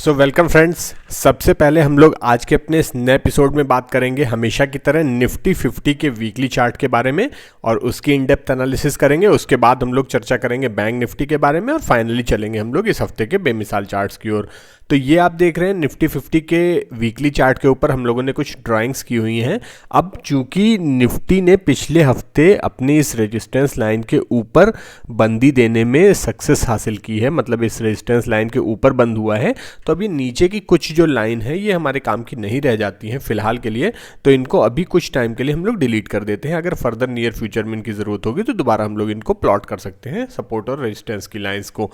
Welcome friends. सबसे पहले हम लोग आज के अपने इस नए एपिसोड में बात करेंगे हमेशा की तरह निफ्टी 50 के वीकली चार्ट के बारे में और उसकी इन डेप्थ एनालिसिस करेंगे। उसके बाद हम लोग चर्चा करेंगे बैंक निफ्टी के बारे में और फाइनली चलेंगे हम लोग इस हफ्ते के बेमिसाल चार्ट्स की ओर। तो ये आप देख रहे हैं निफ्टी 50 के वीकली चार्ट के ऊपर हम लोगों ने कुछ ड्राइंग्स की हुई हैं। अब चूंकि निफ्टी ने पिछले हफ्ते अपनी इस रेजिस्टेंस लाइन के ऊपर बंदी देने में सक्सेस हासिल की है, मतलब इस रेजिस्टेंस लाइन के ऊपर बंद हुआ है, तो अभी नीचे की कुछ जो लाइन है ये हमारे काम की नहीं रह जाती हैं फिलहाल के लिए। तो इनको अभी कुछ टाइम के लिए हम लोग डिलीट कर देते हैं। अगर फर्दर नियर फ्यूचर में इनकी ज़रूरत होगी तो दोबारा हम लोग इनको प्लॉट कर सकते हैं सपोर्ट और रेजिस्टेंस की लाइंस को।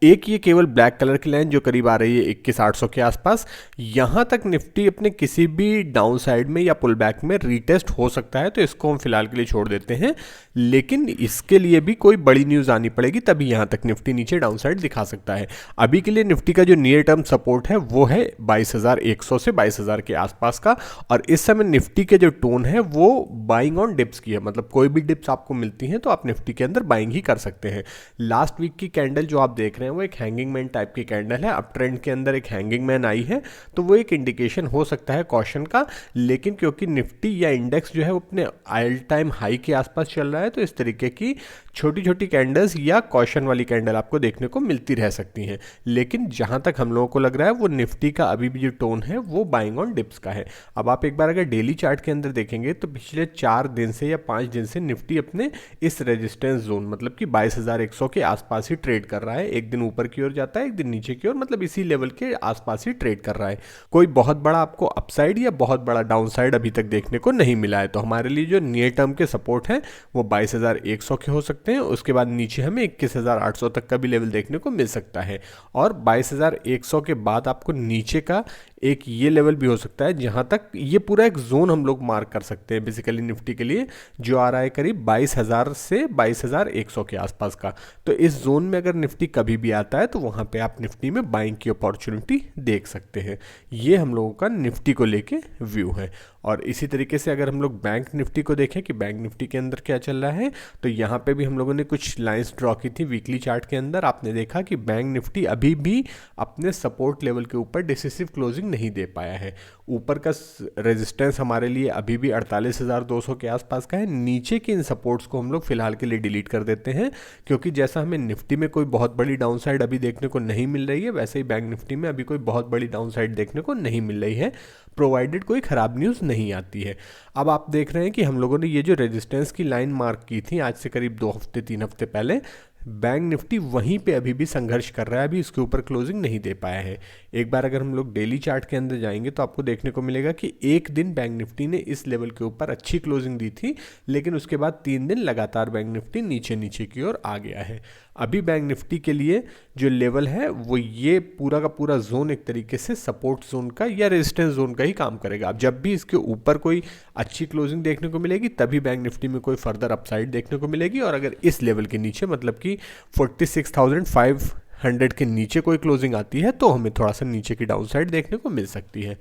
एक ये केवल ब्लैक कलर की लाइन जो करीब आ रही है 21,800 के आसपास, यहाँ तक निफ्टी अपने किसी भी डाउन साइड में या पुल बैक में रीटेस्ट हो सकता है, तो इसको हम फिलहाल के लिए छोड़ देते हैं। लेकिन इसके लिए भी कोई बड़ी न्यूज़ आनी पड़ेगी तभी यहाँ तक निफ्टी नीचे डाउन साइड दिखा सकता है। अभी के लिए निफ्टी का जो नियर टर्म सपोर्ट है वो है 22,100 से 22,000 के आसपास का, और इस समय निफ्टी के जो टोन है वो बाइंग ऑन डिप्स की है, मतलब कोई भी डिप्स आपको मिलती हैं तो आप निफ्टी के अंदर बाइंग ही कर सकते हैं। लास्ट वीक की कैंडल जो आप देख रहे हैं वो एक हैंगिंग मैन टाइप की कैंडल है। अप ट्रेंड के अंदर एक हैंगिंग मैन आई है तो वो एक इंडिकेशन हो सकता है कॉशन का, लेकिन क्योंकि निफ्टी या इंडेक्स जो है वो अपने ऑल टाइम हाई के आसपास चल रहा है तो इस तरीके की छोटी छोटी कैंडल्स या कॉशन वाली कैंडल आपको देखने को मिलती रह सकती हैं। लेकिन जहां तक हम लोगों को लग रहा है वो निफ्टी का अभी भी जो टोन है वो बाइंग ऑन डिप्स का है। अब आप एक बार अगर डेली चार्ट के अंदर देखेंगे तो पिछले 4 दिन से या 5 दिन से निफ्टी अपने इस रेजिस्टेंस जोन मतलब कि 22,100 के आसपास ही ट्रेड कर रहा है। एक दिन ऊपर की ओर जाता है, एक दिन नीचे की ओर, मतलब इसी लेवल के आसपास ही ट्रेड कर रहा है। कोई बहुत बड़ा आपको अपसाइड या बहुत बड़ा डाउनसाइड अभी तक देखने को नहीं मिला है। तो हमारे लिए जो नियर टर्म के सपोर्ट है वो 22,100 के हो सकते हैं। उसके बाद नीचे हमें 21,800 तक का भी लेवल देखने को मिल सकता है, और 22,100 के बाद आपको नीचे का एक ये लेवल भी हो सकता है जहां तक ये पूरा एक जोन हम लोग मार्क कर सकते हैं बेसिकली निफ्टी के लिए, जो आ रहा है करीब 22,000 से 22,100 के आसपास का। तो इस जोन में अगर निफ्टी कभी भी आता है तो वहां पे आप निफ्टी में बाइंग की अपॉर्चुनिटी देख सकते हैं। ये हम लोगों का निफ्टी को लेके व्यू है। और इसी तरीके से अगर हम लोग बैंक निफ्टी को देखें कि बैंक निफ्टी के अंदर क्या चल रहा है, तो यहाँ पे भी हम लोगों ने कुछ लाइंस ड्रॉ की थी वीकली चार्ट के अंदर। आपने देखा कि बैंक निफ्टी अभी भी अपने सपोर्ट लेवल के ऊपर डिसिसिव क्लोजिंग नहीं दे पाया है। ऊपर का रेजिस्टेंस हमारे लिए अभी भी 48,200 के आसपास का है। नीचे के इन सपोर्ट्स को हम लोग फिलहाल के लिए डिलीट कर देते हैं, क्योंकि जैसा हमें निफ्टी में कोई बहुत बड़ी डाउन साइड अभी देखने को नहीं मिल रही है, वैसे ही बैंक निफ्टी में अभी कोई बहुत बड़ी डाउन साइड देखने को नहीं मिल रही है, प्रोवाइडेड कोई खराब न्यूज़ नहीं आती है। अब आप देख रहे हैं कि हम लोगों ने ये जो रेजिस्टेंस की लाइन मार्क की थी आज से करीब 2 हफ्ते 3 हफ्ते पहले, बैंक निफ्टी वहीं पे अभी भी संघर्ष कर रहा है, अभी इसके ऊपर क्लोजिंग नहीं दे पाया है। एक बार अगर हम लोग डेली चार्ट के अंदर जाएंगे तो आपको देखने को मिलेगा कि एक दिन बैंक निफ्टी ने इस लेवल के ऊपर अच्छी क्लोजिंग दी थी, लेकिन उसके बाद 3 दिन लगातार बैंक निफ्टी नीचे नीचे की ओर आ गया है। अभी बैंक निफ्टी के लिए जो लेवल है वो ये पूरा का पूरा जोन एक तरीके से सपोर्ट जोन का या रेजिस्टेंस जोन का ही काम करेगा। अब जब भी इसके ऊपर कोई अच्छी क्लोजिंग देखने को मिलेगी तभी बैंक निफ्टी में कोई फर्दर अपसाइड देखने को मिलेगी, और अगर इस लेवल के नीचे मतलब कि 46,500 के नीचे कोई क्लोजिंग आती है तो हमें थोड़ा सा नीचे की डाउन साइड देखने को मिल सकती है।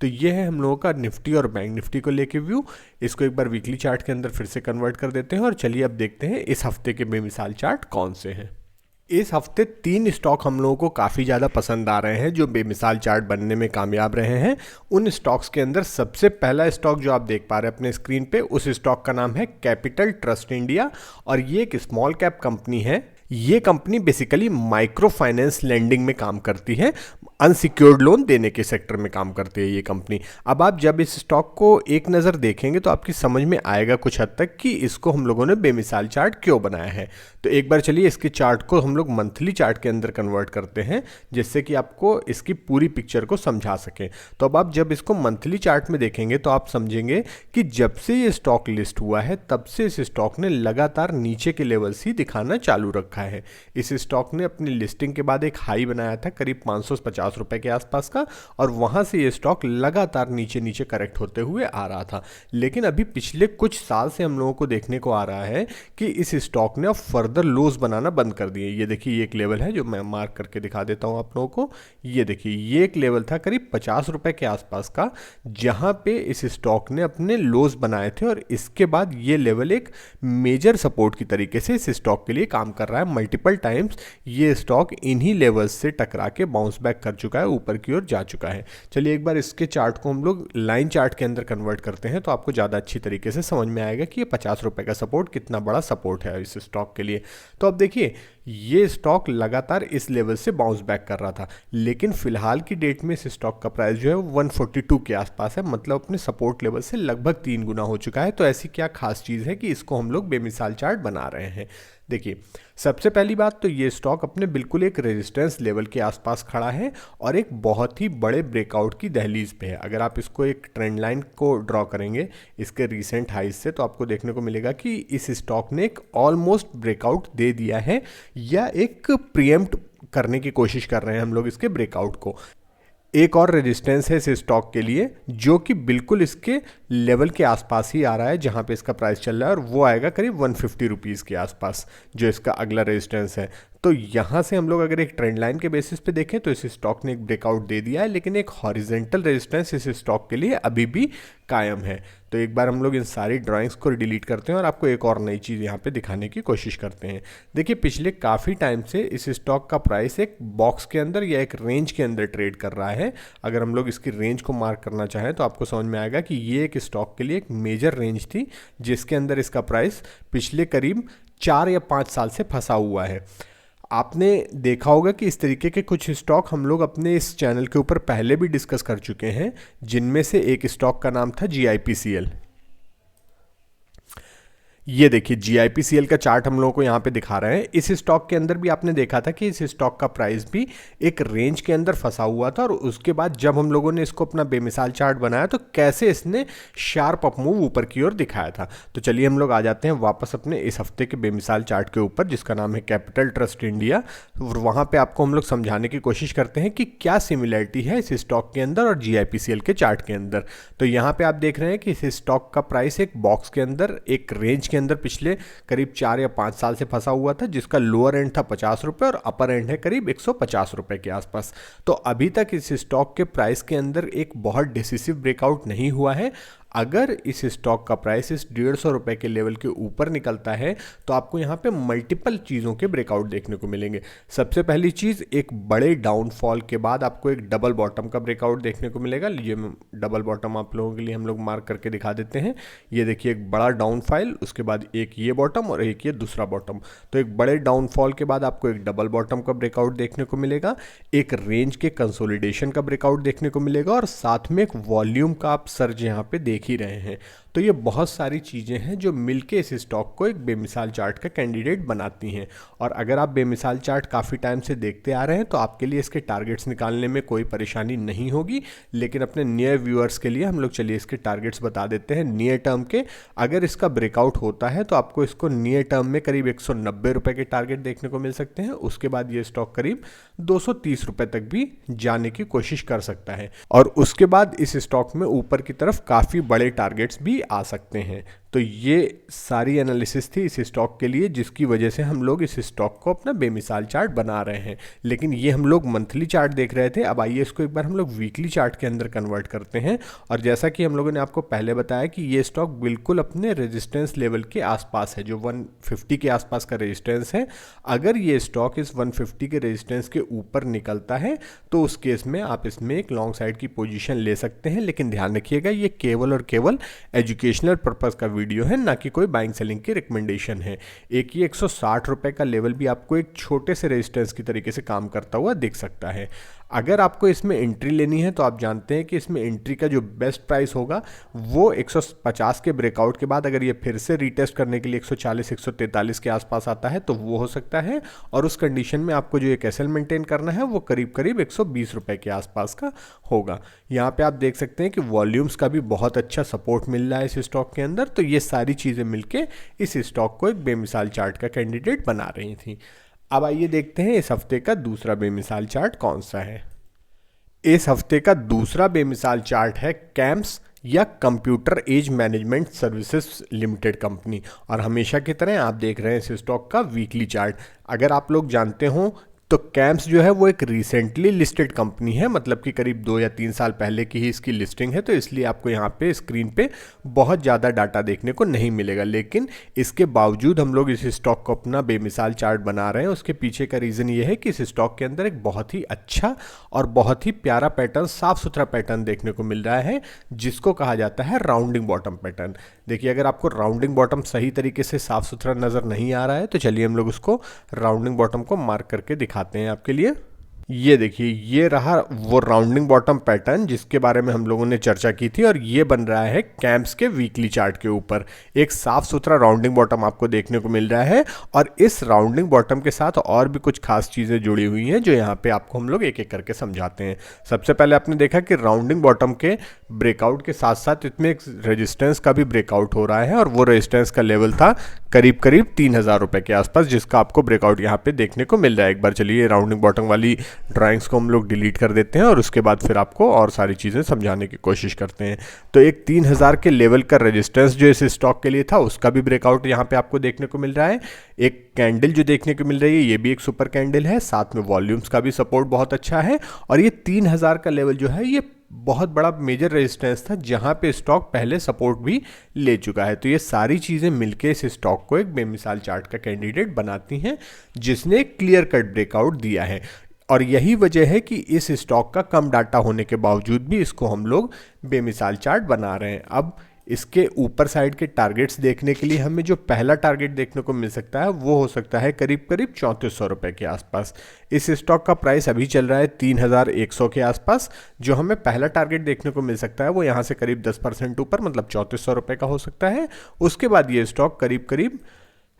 तो ये है हम लोगों का निफ्टी और बैंक निफ्टी को लेके व्यू। इसको एक बार वीकली चार्ट के अंदर फिर से कन्वर्ट कर देते हैं और चलिए अब देखते हैं इस हफ्ते के बेमिसाल चार्ट कौन से हैं। इस हफ्ते 3 स्टॉक हम लोगों को काफ़ी ज़्यादा पसंद आ रहे हैं जो बेमिसाल चार्ट बनने में कामयाब रहे हैं। उन स्टॉक्स के अंदर सबसे पहला स्टॉक जो आप देख पा रहे हैं अपने स्क्रीन पे, उस स्टॉक का नाम है कैपिटल ट्रस्ट इंडिया, और ये एक स्मॉल कैप कंपनी है। ये company basically micro finance lending में काम करती है, अनसिक्योर्ड लोन देने के सेक्टर में काम करती है ये कंपनी। अब आप जब इस स्टॉक को एक नज़र देखेंगे तो आपकी समझ में आएगा कुछ हद तक कि इसको हम लोगों ने बेमिसाल चार्ट क्यों बनाया है। तो एक बार चलिए इसके चार्ट को हम लोग मंथली चार्ट के अंदर कन्वर्ट करते हैं, जिससे कि आपको इसकी पूरी पिक्चर को समझा सकें। तो अब आप जब इसको मंथली चार्ट में देखेंगे तो आप समझेंगे कि जब से ये स्टॉक लिस्ट हुआ है तब से इस स्टॉक ने लगातार नीचे के लेवल्स ही दिखाना चालू रखा है। इस स्टॉक ने अपनी लिस्टिंग के बाद एक हाई बनाया था करीब 550 रुपए के आसपास का, और वहां से ये स्टॉक लगातार नीचे नीचे करेक्ट होते हुए आ रहा था। लेकिन अभी पिछले कुछ साल से हम लोगों को देखने को आ रहा है कि इस स्टॉक ने अब फर्दर लोज बनाना बंद कर दिए। ये देखिए, ये एक लेवल है जो मैं मार्क करके दिखा देता हूं आप लोगों को। ये देखिए, ये एक लेवल था करीब 50 रुपए के आसपास का, जहां पे इस स्टॉक ने अपने लोज बनाए थे, और इसके बाद ये लेवल एक मेजर सपोर्ट की तरीके से इस स्टॉक के लिए काम कर रहा है। मल्टीपल टाइम्स ये स्टॉक इन्हीं लेवल्स से टकरा के बाउंस बैक कर चुका है, ऊपर की ओर जा चुका है। चलिए एक बार इसके चार्ट को हम लोग लाइन चार्ट के अंदर कन्वर्ट करते हैं तो आपको ज़्यादा अच्छी तरीके से समझ में आएगा कि ये 50 रुपये का सपोर्ट कितना बड़ा सपोर्ट है इस स्टॉक के लिए। तो अब देखिए ये स्टॉक लगातार इस लेवल से बाउंस बैक कर रहा था, लेकिन फिलहाल की डेट में इस स्टॉक का प्राइस जो है 142 के आसपास है, मतलब अपने सपोर्ट लेवल से लगभग 3 गुना हो चुका है। तो ऐसी क्या खास चीज़ है कि इसको हम लोग बेमिसाल चार्ट बना रहे हैं। देखिए सबसे पहली बात तो ये स्टॉक अपने बिल्कुल एक रेजिस्टेंस लेवल के आसपास खड़ा है और एक बहुत ही बड़े ब्रेकआउट की दहलीज पे है। अगर आप इसको एक ट्रेंड लाइन को ड्रॉ करेंगे इसके रीसेंट हाइज से, तो आपको देखने को मिलेगा कि इस स्टॉक ने एक ऑलमोस्ट ब्रेकआउट दे दिया है या एक प्रीएम्प्ट करने की कोशिश कर रहे हैं हम लोग इसके ब्रेकआउट को। एक और रेजिस्टेंस है इस स्टॉक के लिए जो कि बिल्कुल इसके लेवल के आसपास ही आ रहा है जहां पे इसका प्राइस चल रहा है, और वो आएगा करीब 150 रुपीज़ के आसपास जो इसका अगला रेजिस्टेंस है। तो यहाँ से हम लोग अगर एक ट्रेंड लाइन के बेसिस पे देखें तो इस स्टॉक ने एक ब्रेकआउट दे दिया है, लेकिन एक हॉरिजेंटल रेजिस्टेंस इस स्टॉक के लिए अभी भी कायम है। तो एक बार हम लोग इन सारी ड्राइंग्स को डिलीट करते हैं और आपको एक और नई चीज़ यहाँ पे दिखाने की कोशिश करते हैं। देखिए पिछले काफ़ी टाइम से इस स्टॉक का प्राइस एक बॉक्स के अंदर या एक रेंज के अंदर ट्रेड कर रहा है। अगर हम लोग इसकी रेंज को मार्क करना चाहें तो आपको समझ में आएगा कि ये एक स्टॉक के लिए एक मेजर रेंज थी जिसके अंदर इसका प्राइस पिछले करीब 4 या 5 साल से फंसा हुआ है। आपने देखा होगा कि इस तरीके के कुछ स्टॉक हम लोग अपने इस चैनल के ऊपर पहले भी डिस्कस कर चुके हैं, जिनमें से एक स्टॉक का नाम था GIPCL। ये देखिए GIPCL का चार्ट हम लोगों को यहाँ पे दिखा रहे हैं। इस स्टॉक के अंदर भी आपने देखा था कि इस स्टॉक का प्राइस भी एक रेंज के अंदर फंसा हुआ था, और उसके बाद जब हम लोगों ने इसको अपना बेमिसाल चार्ट बनाया तो कैसे इसने शार्प अप मूव ऊपर की ओर दिखाया था। तो चलिए हम लोग आ जाते हैं वापस अपने इस हफ्ते के बेमिसाल चार्ट के ऊपर जिसका नाम है कैपिटल ट्रस्ट इंडिया। वहाँ पर आपको हम लोग समझाने की कोशिश करते हैं कि क्या सिमिलरिटी है इस स्टॉक के अंदर और GIPCL के चार्ट के अंदर। तो यहाँ पर आप देख रहे हैं कि इस स्टॉक का प्राइस एक बॉक्स के अंदर एक रेंज के अंदर पिछले करीब 4 या 5 साल से फंसा हुआ था, जिसका लोअर एंड था 50 रुपये और अपर एंड है करीब 150 रुपये के आसपास। तो अभी तक इस स्टॉक के प्राइस के अंदर एक बहुत डिसिसिव ब्रेकआउट नहीं हुआ है। अगर इस स्टॉक का प्राइस इस 150 रुपये के लेवल के ऊपर निकलता है तो आपको यहाँ पे मल्टीपल चीज़ों के ब्रेकआउट देखने को मिलेंगे। सबसे पहली चीज़, एक बड़े डाउनफॉल के बाद आपको एक डबल बॉटम का ब्रेकआउट देखने को मिलेगा। ये डबल बॉटम आप लोगों के लिए हम लोग मार्क करके दिखा देते हैं। ये देखिए एक बड़ा डाउनफॉल, उसके बाद एक ये बॉटम और एक ये दूसरा बॉटम। तो एक बड़े डाउनफॉल के बाद आपको एक डबल बॉटम का ब्रेकआउट देखने को मिलेगा, एक रेंज के कंसोलिडेशन का ब्रेकआउट देखने को मिलेगा, और साथ में एक वॉल्यूम का आप सर्ज यहाँ पे देख ही रहे हैं। तो ये बहुत सारी चीज़ें हैं जो मिलके इस स्टॉक को एक बेमिसाल चार्ट का कैंडिडेट बनाती हैं। और अगर आप बेमिसाल चार्ट काफ़ी टाइम से देखते आ रहे हैं तो आपके लिए इसके टारगेट्स निकालने में कोई परेशानी नहीं होगी, लेकिन अपने नियर व्यूअर्स के लिए हम लोग चलिए इसके टारगेट्स बता देते हैं नियर टर्म के। अगर इसका ब्रेकआउट होता है तो आपको इसको नियर टर्म में करीब 190 रुपये के टारगेट देखने को मिल सकते हैं। उसके बाद ये स्टॉक करीब 230 रुपये तक भी जाने की कोशिश कर सकता है, और उसके बाद इस स्टॉक में ऊपर की तरफ काफ़ी बड़े टारगेट्स भी आ सकते हैं। तो ये सारी एनालिसिस थी इस स्टॉक के लिए, जिसकी वजह से हम लोग इस स्टॉक को अपना बेमिसाल चार्ट बना रहे हैं। लेकिन ये हम लोग मंथली चार्ट देख रहे थे, अब आइए इसको एक बार हम लोग वीकली चार्ट के अंदर कन्वर्ट करते हैं। और जैसा कि हम लोगों ने आपको पहले बताया कि ये स्टॉक बिल्कुल अपने रेजिस्टेंस लेवल के आसपास है, जो 150 के आसपास का रेजिस्टेंस है। अगर ये स्टॉक इस 150 के रेजिस्टेंस के ऊपर निकलता है तो उस केस में आप इसमें एक लॉन्ग साइड की पोजीशन ले सकते हैं। लेकिन ध्यान रखिएगा ये केवल और केवल एजुकेशनल पर्पस का वीडियो है, ना कि कोई बाइंग सेलिंग की रिकमेंडेशन है। एक ये 160 रुपये का लेवल भी आपको एक छोटे से रेजिस्टेंस की तरीके से काम करता हुआ दिख सकता है। अगर आपको इसमें एंट्री लेनी है तो आप जानते हैं कि इसमें एंट्री का जो बेस्ट प्राइस होगा वो 150 के ब्रेकआउट के बाद, अगर ये फिर से रीटेस्ट करने के लिए 140-143 के आसपास आता है तो वो हो सकता है। और उस कंडीशन में आपको जो एक एसएल मेंटेन करना है वो करीब करीब 120 रुपये के आसपास का होगा। यहाँ पे आप देख सकते हैं कि वॉल्यूम्स का भी बहुत अच्छा सपोर्ट मिल रहा है इस स्टॉक के अंदर। तो ये सारी चीज़ें मिलके इस स्टॉक को एक बेमिसाल चार्ट का कैंडिडेट बना रही थी। अब आइए देखते हैं इस हफ्ते का दूसरा बेमिसाल चार्ट कौन सा है। इस हफ्ते का दूसरा बेमिसाल चार्ट है कैम्स या computer age management services limited company, और हमेशा की तरह आप देख रहे हैं इस स्टॉक का वीकली चार्ट। अगर आप लोग जानते हो तो कैम्प्स जो है वो एक रिसेंटली लिस्टेड कंपनी है, मतलब कि करीब 2 या 3 साल पहले की ही इसकी लिस्टिंग है, तो इसलिए आपको यहाँ पे स्क्रीन पे बहुत ज़्यादा डाटा देखने को नहीं मिलेगा। लेकिन इसके बावजूद हम लोग इस स्टॉक को अपना बेमिसाल चार्ट बना रहे हैं। उसके पीछे का रीज़न ये है कि इस स्टॉक के अंदर एक बहुत ही अच्छा और बहुत ही प्यारा पैटर्न, साफ सुथरा पैटर्न देखने को मिल रहा है, जिसको कहा जाता है राउंडिंग बॉटम पैटर्न। देखिए, अगर आपको राउंडिंग बॉटम सही तरीके से साफ सुथरा नज़र नहीं आ रहा है तो चलिए हम लोग उसको राउंडिंग बॉटम को मार्क करके दिखाते हैं आपके लिए। ये देखिए, ये रहा वो राउंडिंग बॉटम पैटर्न जिसके बारे में हम लोगों ने चर्चा की थी, और ये बन रहा है कैम्प्स के वीकली चार्ट के ऊपर। एक साफ सुथरा राउंडिंग बॉटम आपको देखने को मिल रहा है, और इस राउंडिंग बॉटम के साथ और भी कुछ खास चीज़ें जुड़ी हुई हैं जो यहाँ पे आपको हम लोग एक एक करके समझाते हैं। सबसे पहले आपने देखा कि राउंडिंग बॉटम के ब्रेकआउट के साथ साथ इसमें एक रेजिस्टेंस का भी ब्रेकआउट हो रहा है, और वो रेजिस्टेंस का लेवल था करीब करीब 3000 रुपये के आसपास, जिसका आपको ब्रेकआउट यहाँ पे देखने को मिल रहा है। एक बार चलिए राउंडिंग बॉटम वाली ड्राइंग्स को हम लोग डिलीट कर देते हैं और उसके बाद फिर आपको और सारी चीज़ें समझाने की कोशिश करते हैं। तो एक 3000 के लेवल का रेजिस्टेंस जो इस स्टॉक के लिए था, उसका भी ब्रेकआउट यहाँ पे आपको देखने को मिल रहा है। एक कैंडल जो देखने को मिल रही है, ये भी एक सुपर कैंडल है, साथ में वॉल्यूम्स का भी सपोर्ट बहुत अच्छा है, और ये 3000 का लेवल जो है ये बहुत बड़ा मेजर रेजिस्टेंस था जहां पे स्टॉक पहले सपोर्ट भी ले चुका है। तो ये सारी चीज़ें मिलके इस स्टॉक को एक बेमिसाल चार्ट का कैंडिडेट बनाती हैं, जिसने क्लियर कट ब्रेकआउट दिया है। और यही वजह है कि इस स्टॉक का कम डाटा होने के बावजूद भी इसको हम लोग बेमिसाल चार्ट बना रहे हैं। अब इसके ऊपर साइड के टारगेट्स देखने के लिए हमें जो पहला टारगेट देखने को मिल सकता है वो हो सकता है करीब करीब 3400 रुपये के आसपास। इस स्टॉक का प्राइस अभी चल रहा है 3100 के आसपास। जो हमें पहला टारगेट देखने को मिल सकता है वो यहाँ से करीब 10% ऊपर, मतलब 3400 रुपये का हो सकता है। उसके बाद ये स्टॉक करीब करीब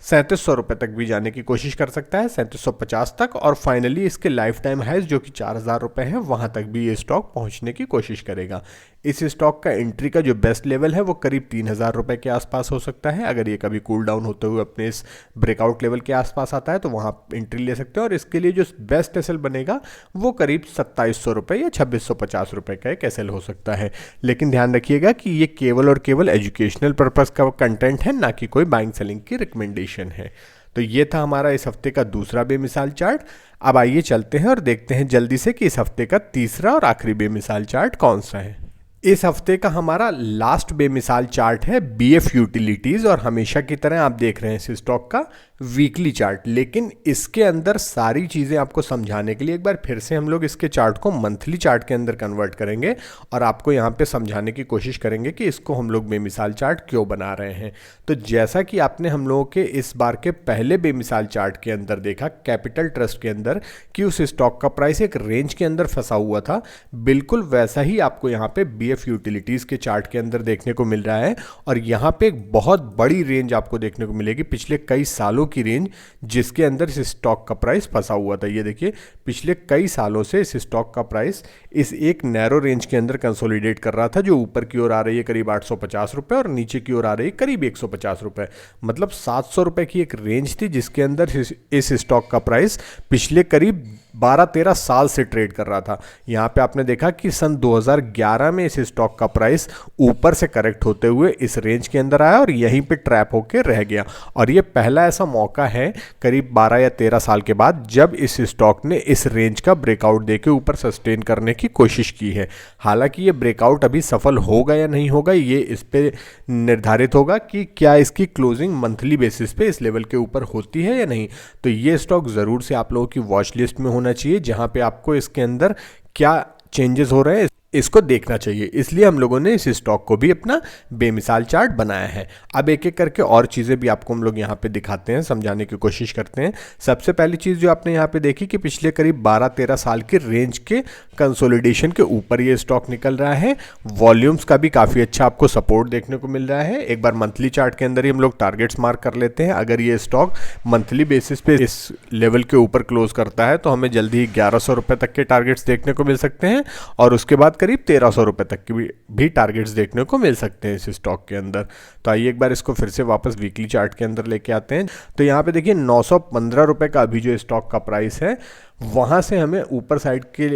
3700 रुपये तक भी जाने की कोशिश कर सकता है, 3750 तक, और फाइनली इसके लाइफ टाइम हाइज जो कि 4000 रुपये है वहाँ तक भी ये स्टॉक पहुँचने की कोशिश करेगा। इस स्टॉक का एंट्री का जो बेस्ट लेवल है वो करीब 3000 रुपये के आसपास हो सकता है। अगर ये कभी कूल डाउन होते हुए अपने इस ब्रेकआउट लेवल के आसपास आता है तो वहाँ एंट्री ले सकते हैं, और इसके लिए जो बेस्ट एसएल बनेगा वो करीब 2700 रुपये या 2650 रुपये का एक एसएल हो सकता है। लेकिन ध्यान रखिएगा कि ये केवल और केवल एजुकेशनल पर्पज़ का कंटेंट है, ना कि कोई बाइंग सेलिंग की रिकमेंडेशन है। तो ये था हमारा इस हफ्ते का दूसरा बेमिसाल चार्ट। अब आइए चलते हैं और देखते हैं जल्दी से कि इस हफ्ते का तीसरा और आखिरी बेमिसाल चार्ट कौन सा है। इस हफ्ते का हमारा लास्ट बेमिसाल चार्ट है बीएफ यूटिलिटीज़, और हमेशा की तरह आप देख रहे हैं इस स्टॉक का वीकली चार्ट। लेकिन इसके अंदर सारी चीज़ें आपको समझाने के लिए एक बार फिर से हम लोग इसके चार्ट को मंथली चार्ट के अंदर कन्वर्ट करेंगे, और आपको यहाँ पे समझाने की कोशिश करेंगे कि इसको हम लोग बेमिसाल चार्ट क्यों बना रहे हैं। तो जैसा कि आपने हम लोगों के इस बार के पहले बेमिसाल चार्ट के अंदर देखा कैपिटल ट्रस्ट के अंदर कि उस स्टॉक का प्राइस एक रेंज के अंदर फंसा हुआ था, बिल्कुल वैसा ही आपको यहाँ पे बीएफ यूटिलिटीज़ के चार्ट के अंदर देखने को मिल रहा है। और यहाँ पे एक बहुत बड़ी रेंज आपको देखने को मिलेगी, पिछले कई सालों की रेंज, जिसके अंदर इस स्टॉक का प्राइस फंसा हुआ था। ये देखिए, पिछले कई सालों से इस स्टॉक का प्राइस इस एक नैरो रेंज के अंदर कंसोलिडेट कर रहा था, जो ऊपर की ओर आ रही है करीब 850 रुपये और नीचे की ओर आ रही है करीब 150 रुपये, मतलब 700 रुपये की एक रेंज थी जिसके अंदर इस स्टॉक का प्राइस पिछले करीब 12-13 साल से ट्रेड कर रहा था। यहाँ पे आपने देखा कि सन 2011 में इस स्टॉक का प्राइस ऊपर से करेक्ट होते हुए इस रेंज के अंदर आया और यहीं पे ट्रैप होके रह गया। और ये पहला ऐसा मौका है करीब 12 या 13 साल के बाद जब इस स्टॉक ने इस रेंज का ब्रेकआउट देके ऊपर सस्टेन करने की कोशिश की है। हालांकि ये ब्रेकआउट अभी सफल होगा या नहीं होगा ये इस पे निर्धारित होगा कि क्या इसकी क्लोजिंग मंथली बेसिस पे इस लेवल के ऊपर होती है या नहीं। तो ये स्टॉक ज़रूर से आप लोगों की वॉच लिस्ट में होना चाहिए, जहां पे आपको इसके अंदर क्या चेंजेस हो रहे हैं इसको देखना चाहिए। इसलिए हम लोगों ने इस स्टॉक को भी अपना बेमिसाल चार्ट बनाया है। अब एक एक करके और चीज़ें भी आपको हम लोग यहाँ पे दिखाते हैं, समझाने की कोशिश करते हैं। सबसे पहली चीज़ जो आपने यहाँ पे देखी कि पिछले करीब 12-13 साल के रेंज के कंसोलिडेशन के ऊपर ये स्टॉक निकल रहा है। वॉल्यूम्स का भी काफ़ी अच्छा आपको सपोर्ट देखने को मिल रहा है। एक बार मंथली चार्ट के अंदर ही हम लोग टारगेट्स मार्क कर लेते हैं। अगर ये स्टॉक मंथली बेसिस पे इस लेवल के ऊपर क्लोज करता है तो हमें जल्दी ही 1100 रुपये तक के टारगेट्स देखने को मिल सकते हैं, और उसके बाद करीब 1300 रुपये तक की भी टारगेट्स देखने को मिल सकते हैं इस स्टॉक के अंदर। तो आइए एक बार इसको फिर से वापस वीकली चार्ट के अंदर लेके आते हैं। तो यहाँ पे देखिए 915 रुपये का अभी जो स्टॉक का प्राइस है, वहाँ से हमें ऊपर साइड के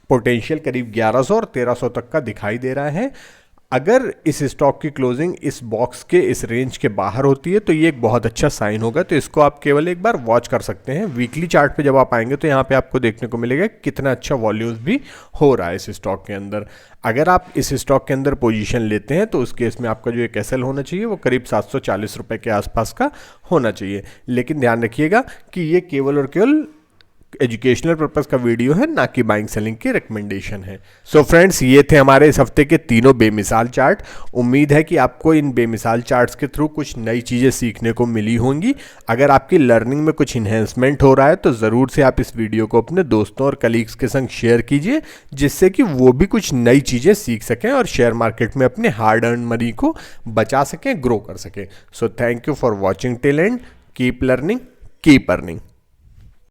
पोटेंशियल करीब 1100 और 1300 तक का दिखाई दे रहा है। अगर इस स्टॉक की क्लोजिंग इस बॉक्स के इस रेंज के बाहर होती है तो ये एक बहुत अच्छा साइन होगा, तो इसको आप केवल एक बार वॉच कर सकते हैं। वीकली चार्ट पे जब आप आएंगे तो यहाँ पे आपको देखने को मिलेगा कितना अच्छा वॉल्यूम्स भी हो रहा है इस स्टॉक के अंदर। अगर आप इस स्टॉक के अंदर पोजीशन लेते हैं तो उस केस में आपका जो एक एसएल होना चाहिए वो करीब 740 रुपए के आसपास का होना चाहिए। लेकिन ध्यान रखिएगा कि ये केवल और केवल एजुकेशनल पर्पस का वीडियो है, ना कि बाइंग सेलिंग की रिकमेंडेशन है। सो फ्रेंड्स, ये थे हमारे इस हफ्ते के तीनों बेमिसाल चार्ट। उम्मीद है कि आपको इन बेमिसाल चार्ट्स के थ्रू कुछ नई चीज़ें सीखने को मिली होंगी। अगर आपकी लर्निंग में कुछ इन्हेंसमेंट हो रहा है तो ज़रूर से आप इस वीडियो को अपने दोस्तों और कलीग्स के संग शेयर कीजिए, जिससे कि वो भी कुछ नई चीज़ें सीख सकें और शेयर मार्केट में अपने हार्ड अर्न मनी को बचा सकें, ग्रो कर सकें। So thank you for watching till and, keep learning, keep earning.